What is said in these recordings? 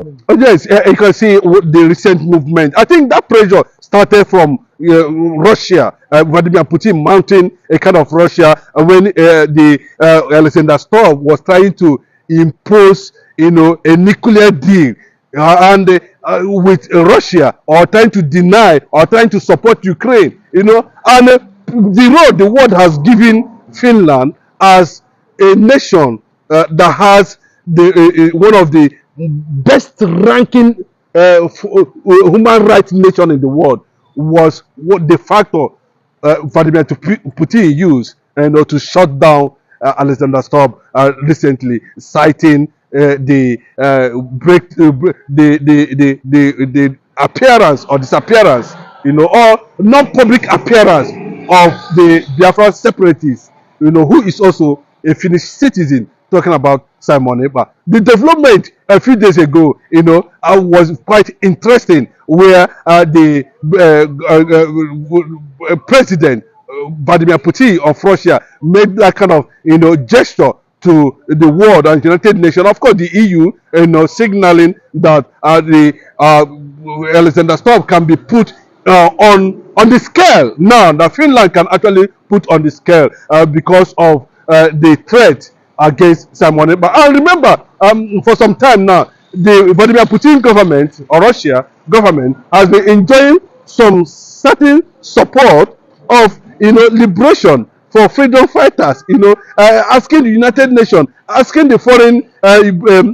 Oh, yes, you can see the recent movement. I think that pressure started from Russia, Vladimir Putin mounting a kind of Russia when the Alexander Storm was trying to impose, a nuclear deal, and with Russia, or trying to deny or trying to support Ukraine, and the road the world has given Finland as a nation that has one of the best ranking human rights nation in the world was what the factor Vladimir Putin used to shut down Alexander Stubb recently, citing the the appearance or disappearance, or non-public appearance of the Biafra separatists, who is also a Finnish citizen, talking about Simon Ekpa. The development a few days ago, was quite interesting, where the president Vladimir Putin of Russia made that kind of gesture to the world and United Nations, of course the EU, signaling that the Alexander Stubb can be put on the scale now, that Finland can actually put on the scale because of the threat against Simon Ekpa. And remember, for some time now, the Vladimir Putin government or Russia government has been enjoying some certain support of liberation for freedom fighters. Asking the United Nations, asking the foreign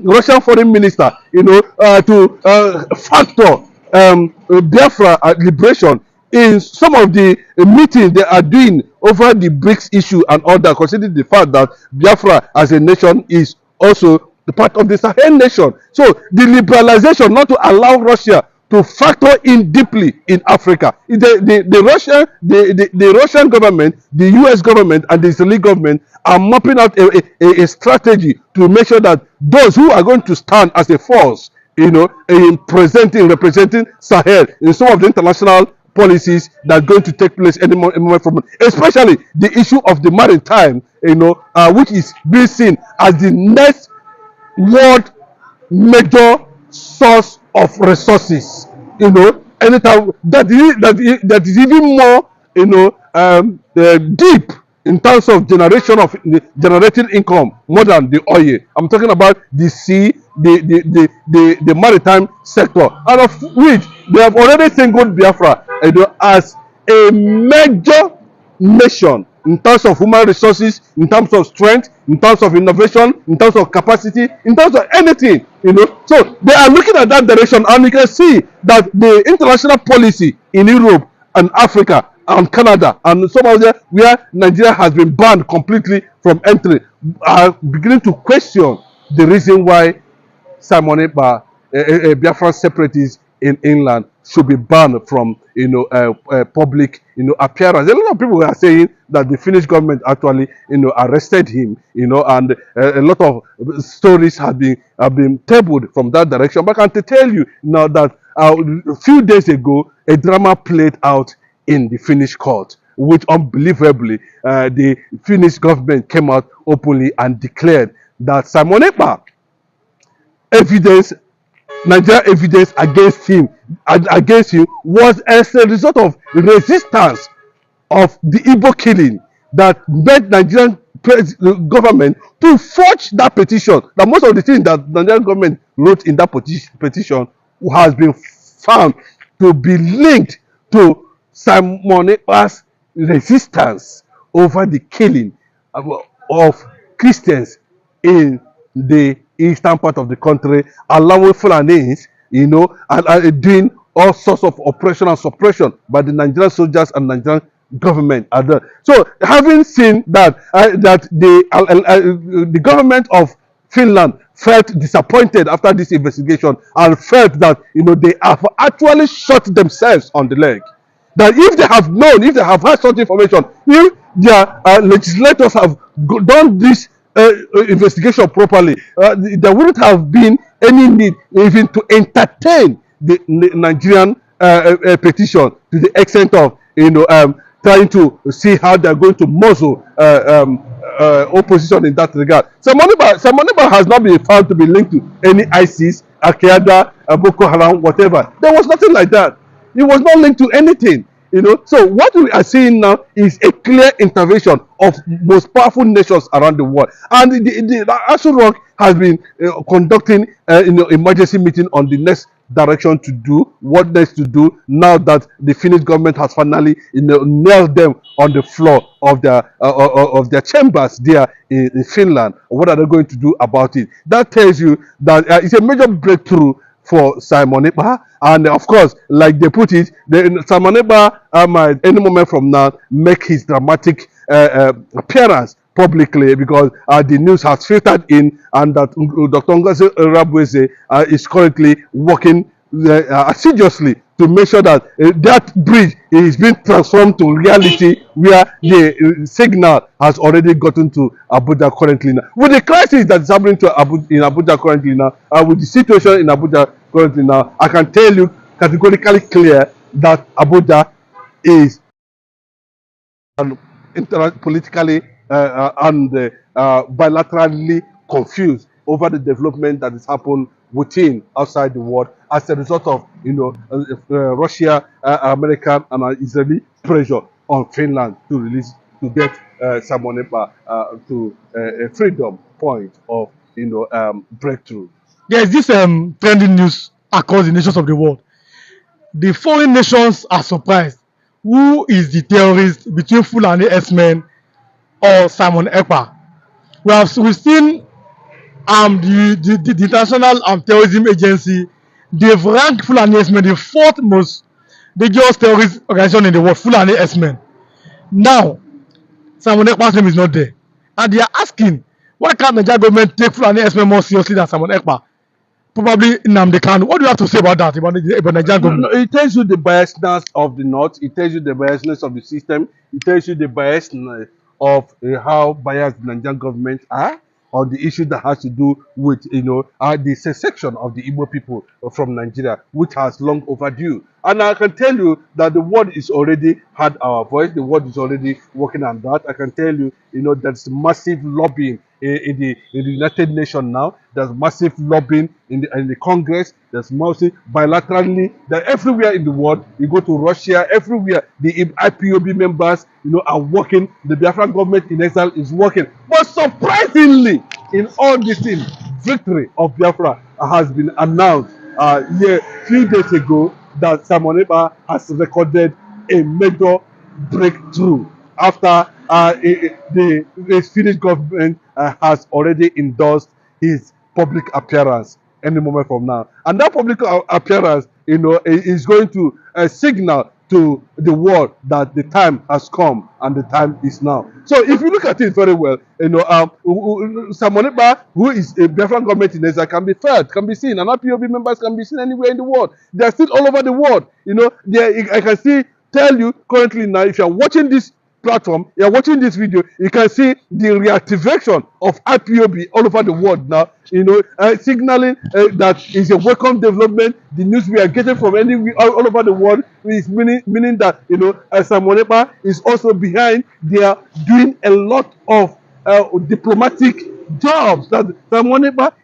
Russian foreign minister, to factor Biafra liberation in some of the meetings they are doing over the BRICS issue and all that, considering the fact that Biafra as a nation is also the part of the Sahel nation. So the liberalization, not to allow Russia to factor in deeply in Africa. The Russian government, the US government, and the Israeli government are mapping out a strategy to make sure that those who are going to stand as a force, in representing Sahel in some of the international policies that are going to take place any moment from, especially the issue of the maritime, which is being seen as the next world major source of resources. Anytime that is even more, deep in terms of generating income more than the oil. I'm talking about the sea, the maritime sector, and of which they have already singled Biafra as a major nation in terms of human resources, in terms of strength, in terms of innovation, in terms of capacity, in terms of anything, So they are looking at that direction, and you can see that the international policy in Europe and Africa and Canada and some of them where Nigeria has been banned completely from entry are beginning to question the reason why Simon Ekpa, a Biafran separatist in England, should be banned from public appearance. A lot of people are saying that the Finnish government actually arrested him, and a lot of stories have been tabled from that direction. But I can tell you now that a few days ago a drama played out in the Finnish court, which unbelievably the Finnish government came out openly and declared that Simon Ekpa Nigeria evidence against him was as a result of resistance of the Igbo killing that made Nigerian government to forge that petition. That most of the things that the Nigerian government wrote in that petition has been found to be linked to Simon Ekpa's resistance over the killing of Christians in the eastern part of the country, allowing Fulanis, and doing all sorts of oppression and suppression by the Nigerian soldiers and Nigerian government. So, having seen that the government of Finland felt disappointed after this investigation and felt that they have actually shot themselves on the leg. That if they have known, if they have had such information, if their legislators have done this investigation properly, there wouldn't have been any need even to entertain the Nigerian petition to the extent of trying to see how they're going to muzzle opposition in that regard. Simon Ekpa has not been found to be linked to any ISIS Akiada, Boko Haram, whatever. There was nothing like that. It was not linked to anything. So what we are seeing now is a clear intervention of most powerful nations around the world. And the Aso Rock has been conducting emergency meeting on the next direction to do, what next to do now that the Finnish government has finally nailed them on the floor of their chambers there in Finland. What are they going to do about it? That tells you that it's a major breakthrough for Simon Ekpa, and of course, like they put it, Simon Ekpa might any moment from now make his dramatic appearance publicly, because the news has filtered in, and that Dr. Ngozi Rabweze is currently working assiduously to make sure that that bridge is being transformed to reality, where the signal has already gotten to Abuja currently now. With the crisis that is happening in Abuja currently now, with the situation in Abuja currently now, I can tell you categorically clear that Abuja is politically and bilaterally confused over the development that has happened outside the world as a result of Russia, American and Israeli pressure on Finland to get Simon Ekpa to a freedom point of breakthrough. There is this trending news across the nations of the world. The foreign nations are surprised. Who is the terrorist between Fulani S-men or Simon Ekpa? We've seen the International Terrorism Agency, they've ranked Fulani S-men the fourth most dangerous terrorist organization in the world, Fulani S-men. Now, Simon Ekpa's name is not there. And they are asking, why can't the Nigerian government take Fulani S-men more seriously than Simon Ekpa? Probably nnamdikanu. What do you have to say about that, about Nigerian government? It tells you the biasness of the North. It tells you the biasness of the system. It tells you the biasness of how biased the Nigerian government are on the issue that has to do with the secession of the Igbo people from Nigeria, which has long overdue. And I can tell you that the world is already had our voice. The world is already working on that. I can tell you, there's massive lobbying in the United Nations now. There's massive lobbying in the Congress. There's massive bilaterally. That everywhere in the world, you go to Russia, everywhere the IPOB members, are working. The Biafran government in exile is working. But surprisingly, in all this thing, victory of Biafra has been announced few days ago, that Simon Ekpa has recorded a major breakthrough after the Finnish government has already endorsed his public appearance any moment from now. And that public appearance, is going to signal to the world that the time has come and the time is now. So if you look at it very well, Simon Ekpa, who is a Biafran government in exile, can be felt, can be seen, and IPOB members can be seen anywhere in the world. They are still all over the world. I can tell you currently now, if you are watching this platform, you are watching this video, you can see the reactivation of IPOB all over the world now, signaling that is a welcome development. The news we are getting from all over the world is meaning that Simon Ekpa is also behind. They are doing a lot of diplomatic jobs. That Simon Ekpa,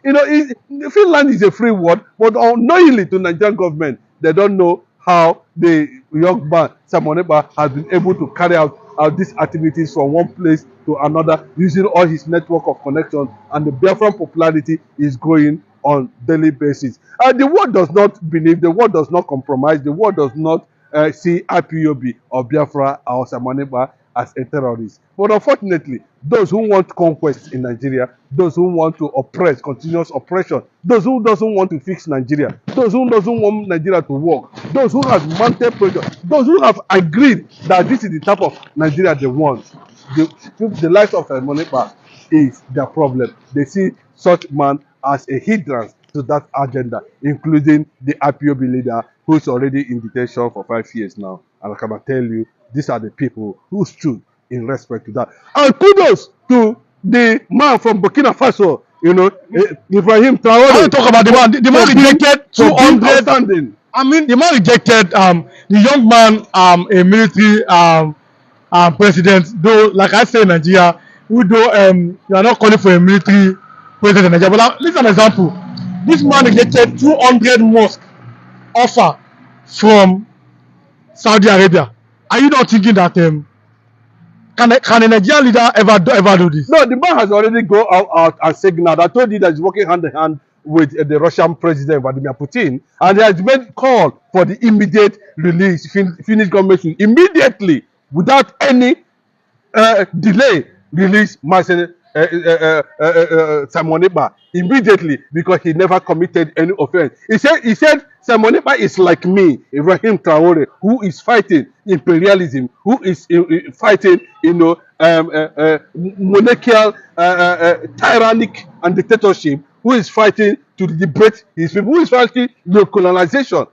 Finland is a free world, but unknowingly to Nigerian government, they don't know how the young man Simon Ekpa has been able to carry out these activities from one place to another using all his network of connections, and the Biafran popularity is growing on daily basis. The world does not believe, the world does not compromise, the world does not see IPOB or Biafra or Simon Ekpa as a terrorist. But unfortunately, those who want conquest in Nigeria, those who want to oppress, continuous oppression, those who doesn't want to fix Nigeria, those who doesn't want Nigeria to work, those who have mounted pressure, those who have agreed that this is the type of Nigeria they want, the life of Simon Ekpa is their problem. They see such man as a hindrance to that agenda, including the IPOB leader who is already in detention for 5 years now. And I can tell you, these are the people who stood in respect to that. And kudos to the man from Burkina Faso, Ibrahim Traore. I want to talk about the man. The man rejected 200. I mean, the man rejected the young man, a military president. Though, like I say in Nigeria, you are not calling for a military president in Nigeria. But this is an example. This man rejected 200 mosque offer from Saudi Arabia. Are you not thinking that can a Nigerian leader ever do this? No, the man has already go out and signaled. I told you that he's working hand in hand with the Russian president Vladimir Putin, and he has made call for the immediate release. Finnish government should immediately, without any delay, release Simon Ekpa immediately, because he never committed any offense. He said Simon Ekpa is like me, Ibrahim Traore, who is fighting imperialism, who is fighting, monarchical, tyrannic and dictatorship, who is fighting to liberate his people, who is fighting colonization.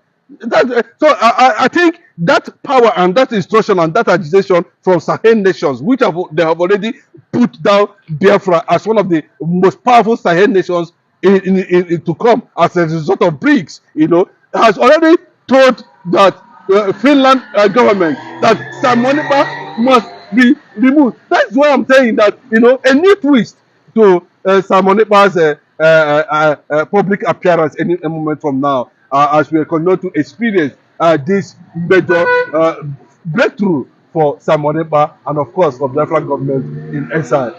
I think that power and that instruction and that agitation from Sahel nations, which they have already put down Biafra as one of the most powerful Sahel nations to come as a result of BRICS, has already told that Finland government that Simon Ekpa must be removed. That's why I'm saying that a new twist to Simon Ekpa's public appearance any moment from now, as we continue to experience this major breakthrough for Simon Ekpa and of course of the Biafran government in exile.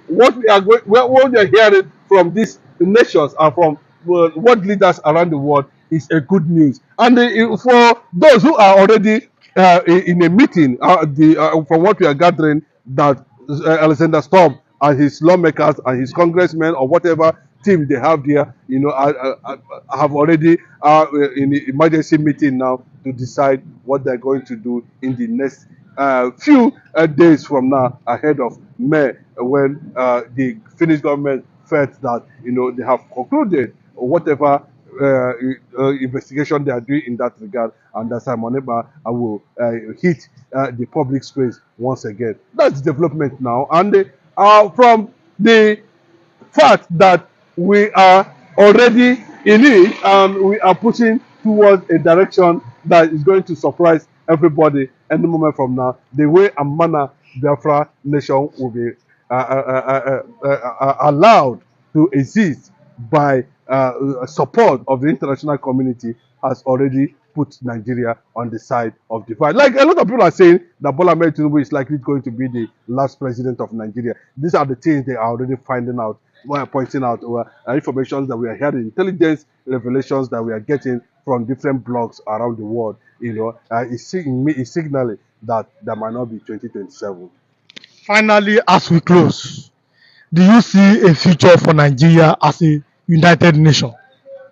What we are hearing from these nations and from world leaders around the world is a good news. And for those who are already in a meeting, from what we are gathering, that Alexander Stubb and his lawmakers and his congressmen or whatever team they have there, have already in the emergency meeting now to decide what they're going to do in the next few days from now, ahead of May, when the Finnish government felt that they have concluded whatever investigation they are doing in that regard, and that Simon Ekpa will hit the public space once again. That's development now, and from the fact that we are already in it and we are pushing towards a direction that is going to surprise everybody any moment from now, the way and manner Biafra nation will be allowed to exist by support of the international community has already put Nigeria on the side of the fight. Like a lot of people are saying that Bola Ahmed Tinubu is likely going to be the last president of Nigeria. These are the things they are already finding out, pointing out, information that we are hearing, intelligence revelations that we are getting from different blogs around the world. Is signaling that there might not be 2027. Finally, as we close, do you see a future for Nigeria as a united nation?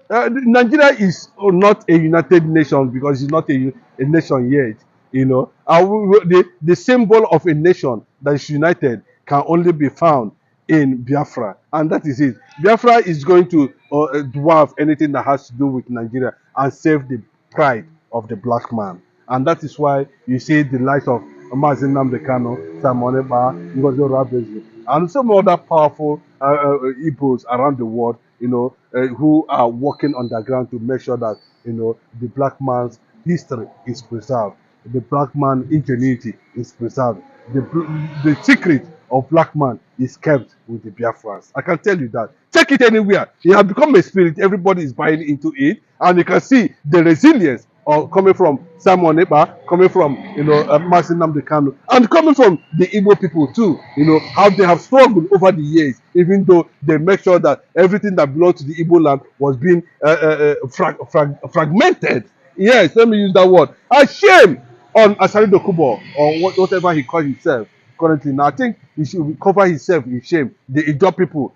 Nigeria is not a united nation because it's not a nation yet. The symbol of a nation that is united can only be found in Biafra, and that is it. Biafra is going to dwarf anything that has to do with Nigeria and save the pride of the black man, and that is why you see the likes of nnamdikanu, Simon Ekpa, Ngozi Oravezi, and some other powerful Igbos around the world, who are working on the ground to make sure that the black man's history is preserved, the black man's ingenuity is preserved, the secret of black man is kept with the Biafrans. I can tell you that. Check it anywhere. It has become a spirit. Everybody is buying into it, and you can see the resilience coming from Simon Ekpa, coming from nnamdikanu, and coming from the Igbo people too. How they have struggled over the years, even though they make sure that everything that belonged to the Igbo land was being fragmented. Yes, let me use that word. A shame on Asari Dokubo, or whatever he calls himself currently. Now I think he should cover himself in shame. The Igbos people,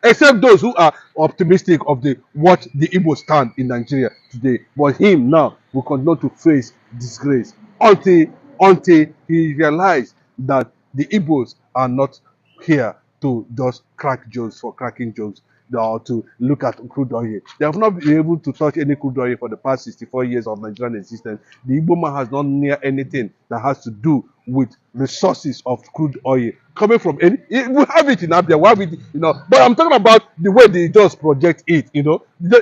except those who are optimistic of what the Igbos stand in Nigeria today. But him now will continue to face disgrace until he realizes that the Igbos are not here to just crack jokes for cracking jokes, or to look at crude oil. They have not been able to touch any crude oil for the past 64 years of Nigerian existence. The Igbo man has not near anything that has to do with resources of crude oil coming from any. We have it in Abia, we have it, But I'm talking about the way they just project it.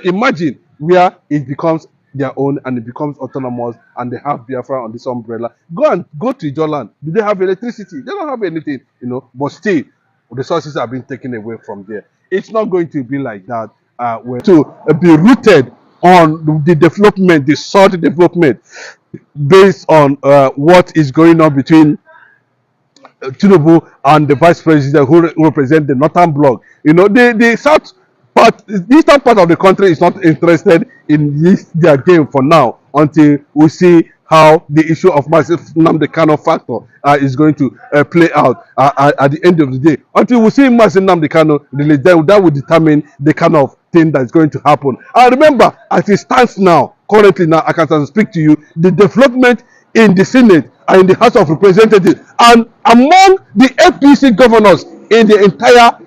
Imagine where it becomes their own and it becomes autonomous, and they have Biafra on this umbrella. Go to your land. Do they have electricity? They don't have anything, but still resources are being taken away from there. It's not going to be like that. were to be rooted on the development, the sort development, based on what is going on between Tinubu and the vice president who represent the northern bloc. You know, the south part, the eastern part of the country is not interested in this their game for now until we see how the issue of massive nnamdikanu factor is going to play out at the end of the day. Until we see massive nnamdikanu release, then that will determine the kind of thing that's going to happen. And remember, as it stands now, currently now, I can speak to you, the development in the Senate and in the House of Representatives, and among the APC governors in the entire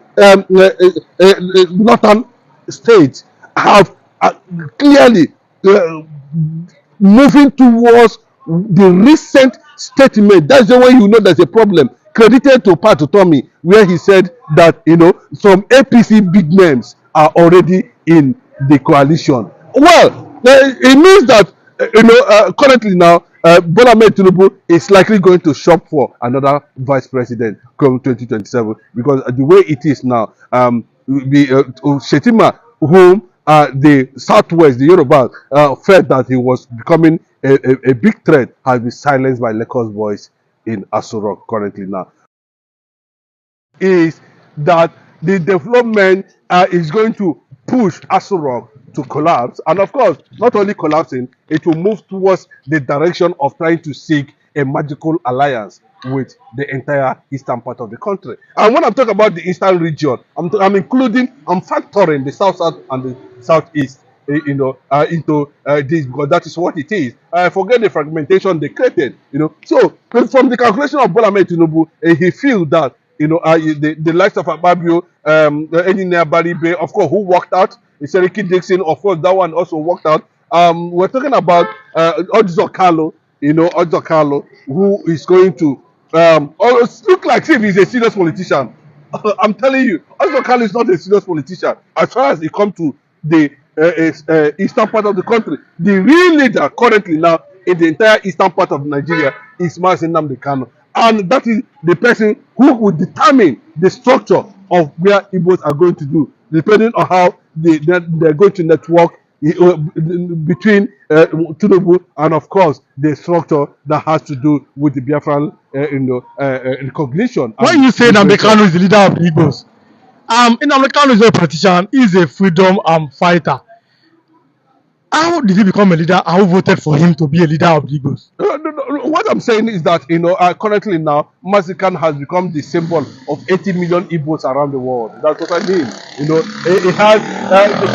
northern states have clearly moving towards the recent statement. That's the way you know there's a problem. Credited to Pat Tommy, where he said that some APC big names are already in the coalition. Well, it means that currently now Bola Ahmed Tinubu is likely going to shop for another vice president come 2027, because the way it is now, Shetima, whom the Southwest, the Yoruba, felt that he was becoming a big threat, has been silenced by Lagos boys in Aso Rock currently now. Is that the development is going to push Aso Rock to collapse, and of course, not only collapsing, it will move towards the direction of trying to seek a magical alliance with the entire eastern part of the country. And when I'm talking about the eastern region, I'm factoring the south and the southeast, into this, because that is what it is. Forget the fragmentation they created. So from the calculation of Bola Ahmed Tinubu, he feels that the likes of Ababio, Engineer Baribe, of course, who walked out. Seriki Dixon, of course, that one also worked out. We're talking about Odzo Carlo, who is going to look like if he's a serious politician. I'm telling you, Odzo Carlo is not a serious politician as far as it comes to the eastern part of the country. The real leader currently now in the entire eastern part of Nigeria is nnamdikanu, and that is the person who will determine the structure of where Igbos are going to do, depending on how they're going to network between Tinubu and, of course, the structure that has to do with the Biafran recognition. When you say Nnamdikanu is the leader of the Igbos, Nnamdikanu is not a politician, he's a freedom fighter. How did he become a leader, and who voted for him to be a leader of the Igbos? What I'm saying is that currently now, Mazikan has become the symbol of 80 million Igbos around the world. That's what I mean. He has the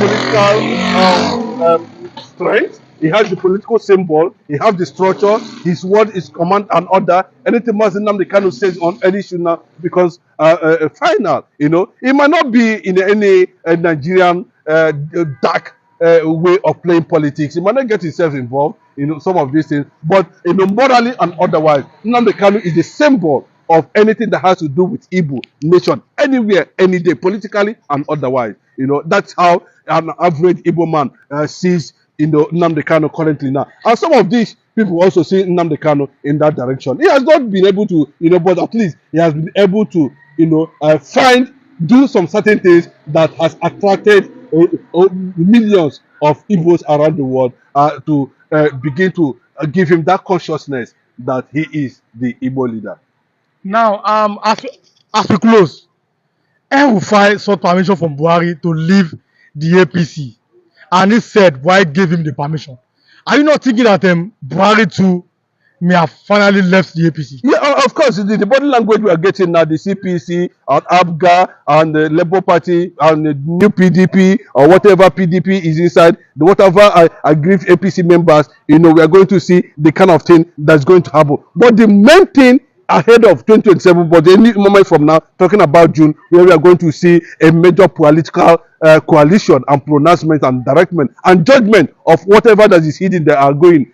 political strength. He has the political symbol. He has the structure. His word is command and order. Anything Nnamdikanu says on any issue now becomes final. It might not be in any Nigerian dark way of playing politics. He might not get himself involved in some of these things, but morally and otherwise, Nnamdikanu is the symbol of anything that has to do with Igbo nation, anywhere, any day, politically and otherwise. That's how an average Igbo man sees Nnamdikanu currently now. And some of these people also see Nnamdikanu in that direction. He has not been able to, but at least he has been able to, do some certain things that has attracted millions of Igbos around the world to begin to give him that consciousness that he is the Igbo leader. Now, as we close, El-Rufai sought permission from Buhari to leave the APC, and he said Buhari gave him the permission. Are you not thinking that Buhari too may have finally left the APC? Yeah, of course. The body language we are getting now, the CPC and ABGA and the Labour Party and the new PDP or whatever PDP is inside, whatever aggrieved APC members, we are going to see the kind of thing that's going to happen. But the main thing ahead of 2027, but any moment from now, talking about June, where we are going to see a major political coalition and pronouncement and directment and judgment of whatever that is hidden they are doing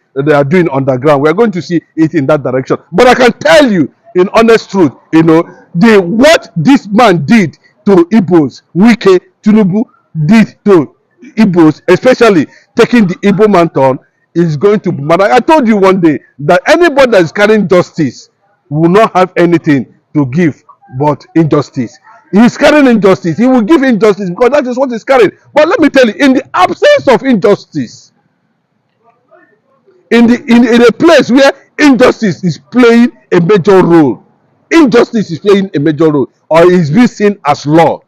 underground. We are going to see it in that direction. But I can tell you, in honest truth, what this man did to Igbos, Wike Tinubu did to Igbos, especially taking the Igbo man on, is going to. But I told you one day that anybody that is carrying justice will not have anything to give but injustice. He's carrying injustice. He will give injustice because that is what he's carrying. But let me tell you, in the absence of injustice, in a place where injustice is playing a major role, injustice is playing a major role, or is being seen as law,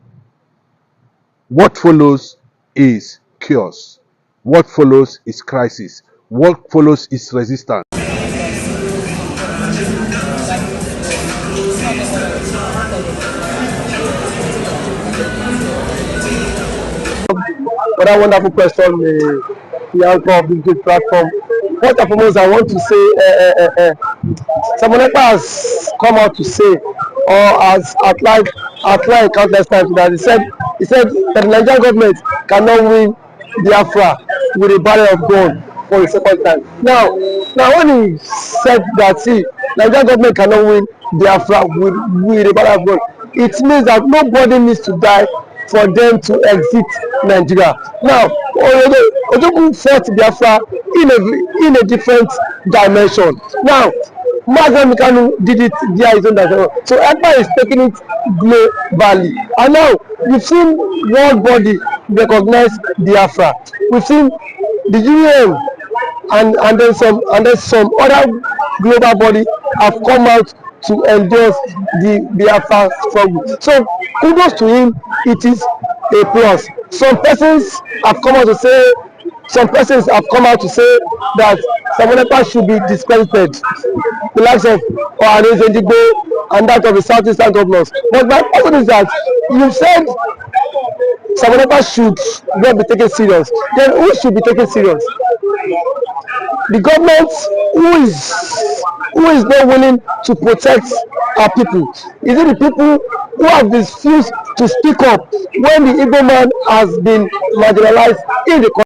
what follows is chaos. What follows is crisis. What follows is resistance. For that wonderful question, the anchor of this great platform. First and foremost, I want to say, Simon Ekpa has come out to say, or has outlined countless times that he said that the Nigerian government cannot win Biafra with a barrel of gun for the second time. Now when he said that, see, Nigerian government cannot win Biafra with a barrel of gun, it means that nobody needs to die for them to exit Nigeria. Now, Ojukwu fought Biafra in a different dimension. Now, nnamdikanu did it via his own dimension. So Ekpa is taking it globally. And now, we've seen world body recognize Biafra. We've seen the UN and then some other global body have come out to endorse the Biafra struggle. So kudos to him, it is a plus. Some persons have come out to say that Simon Ekpa should be discredited, the likes of Ohane's and that of the southeastern governors. But my question is that you said Simon Ekpa should not be taken serious. Then who should be taken serious? The government who is not willing to protect our people? Is it the people who have refused to speak up when the Igbo man has been marginalized in the country?